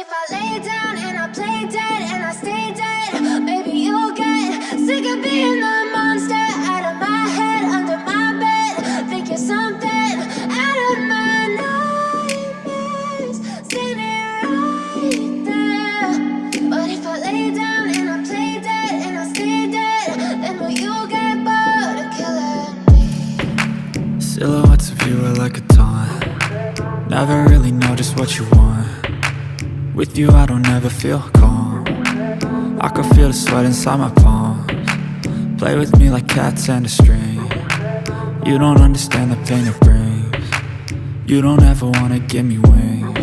if I lay down and I play dead and I stay dead, baby, you'll get sick of being the monster out of my head, under my bed. Think you're something out of my nightmares, standing right there. But if I lay down and I play dead and I stay dead, then will you get bored of killing me? Silhouettes of you are like a taunt. Never really know just what you want. With you I don't ever feel calm. I can feel the sweat inside my palms. Play with me like cats and a string. You don't understand the pain it brings. You don't ever wanna give me wings.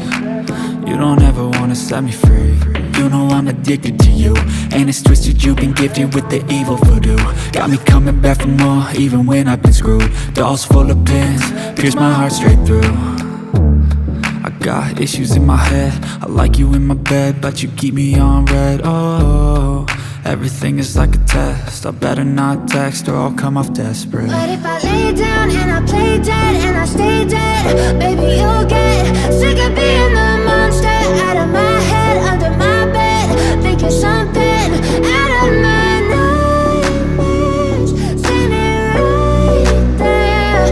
You don't ever wanna set me free. You know I'm addicted to you, and it's twisted, you've been gifted with the evil voodoo. Got me coming back for more, even when I've been screwed. Dolls full of pins, pierce my heart straight through. I got issues in my head, I like you in my bed, but you keep me on red. Oh, everything is like a test, I better not text or I'll come off desperate. But if I lay down and I play dead and I stay dead, baby, you'll get sick of being the monster out of my head, under my bed. Think you're something out of my nightmares, standing right there.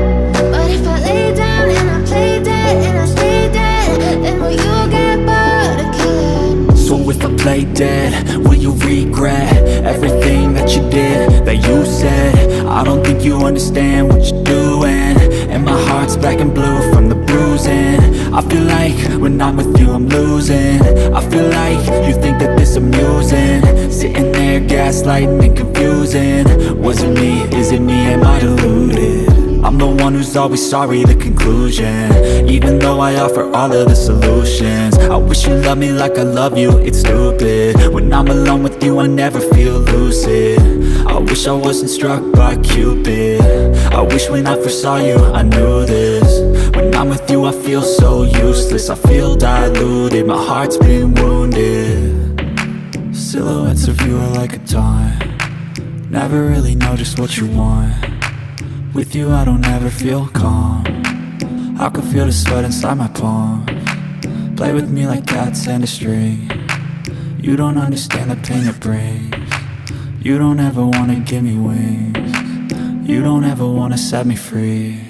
But if I lay down and I play dead and I stay dead, then will you get bored of killing me? So if I play dead, will you regret everything that you did, that you said? I don't think you understand what you're doing, and my heart's black and blue from the bruising. I feel like when I'm with you I'm losing. I feel like you think that this amusing, sitting there gaslighting and confusing. Was it me? Is it me? Am I deluded? I'm the one who's always sorry, the conclusion, even though I offer all of the solutions. I wish you loved me like I love you, it's stupid. When I'm alone with you I never feel lucid. I wish I wasn't struck by Cupid. I wish when I first saw you I knew this. When I'm with you I feel so useless, I feel diluted, my heart's been wounded. Silhouettes of you are like a taunt. Never really know just what you want. With you I don't ever feel calm. I can feel the sweat inside my palms. Play with me like cats and a string. You don't understand the pain it brings. You don't ever wanna give me wings. You don't ever wanna set me free.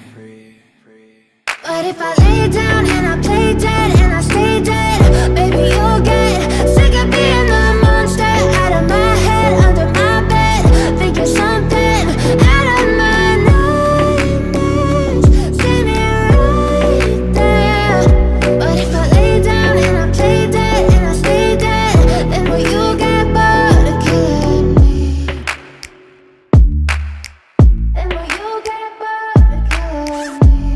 But if I lay down and I play dead and I stay dead, baby, you'll get sick of being the monster out of my head, under my bed. Think you're something out of my nightmares, standing right there. But if I lay down and I play dead and I stay dead, then will you get bored of killing me? Then will you get bored of killing me?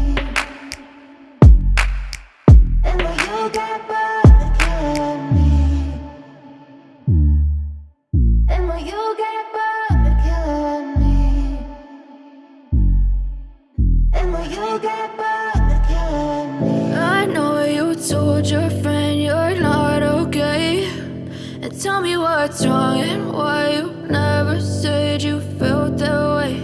And will you get bored of killing me? And will you get bored of killing me? And will you get bored of killing me? I know you told your friend you're not okay, and tell me what's wrong and why you never said you felt that way.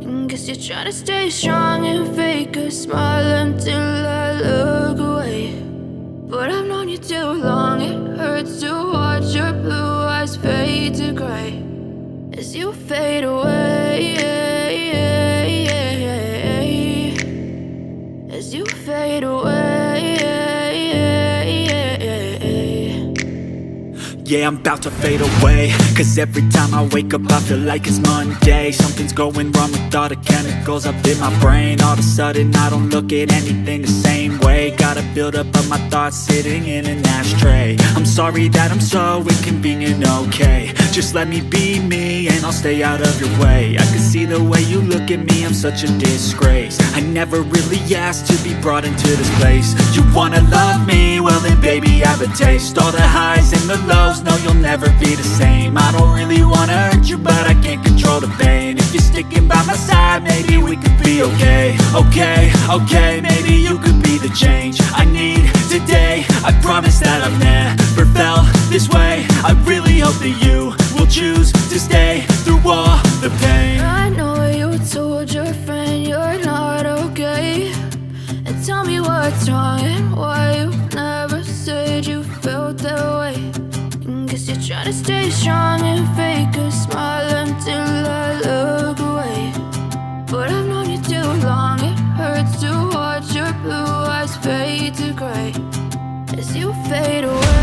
And guess you're trying to stay strong and fake a smile until I look away. But I've known you too long, it hurts to watch your blue eyes fade to gray as you fade away, as you fade away. Yeah, I'm about to fade away, cause every time I wake up I feel like it's Monday. Something's going wrong with all the chemicals up in my brain. All of a sudden I don't look at anything the same way. Got a buildup of my thoughts sitting in an ashtray. I'm sorry that I'm so inconvenient, okay. Just let me be me and I'll stay out of your way. I can see the way you look at me, I'm such a disgrace. I never really asked to be brought into this place. You wanna love me? Well then baby I have a taste. All the highs and the lows, no you'll never be the same. I don't really wanna hurt you but I can't control the pain. If you're sticking by my side maybe we could be okay. Okay, maybe you could be the change I need today. I promise that I've never felt this way. I really hope that you will choose to stay through all the pain. I know you told your friend you're not okay, and tell me what's wrong and why you never said you felt felt that way. And guess you're trying to stay strong and fake a smile until I look away. But I've known you too long, it hurts to watch your blue eyes fade to gray as you fade away.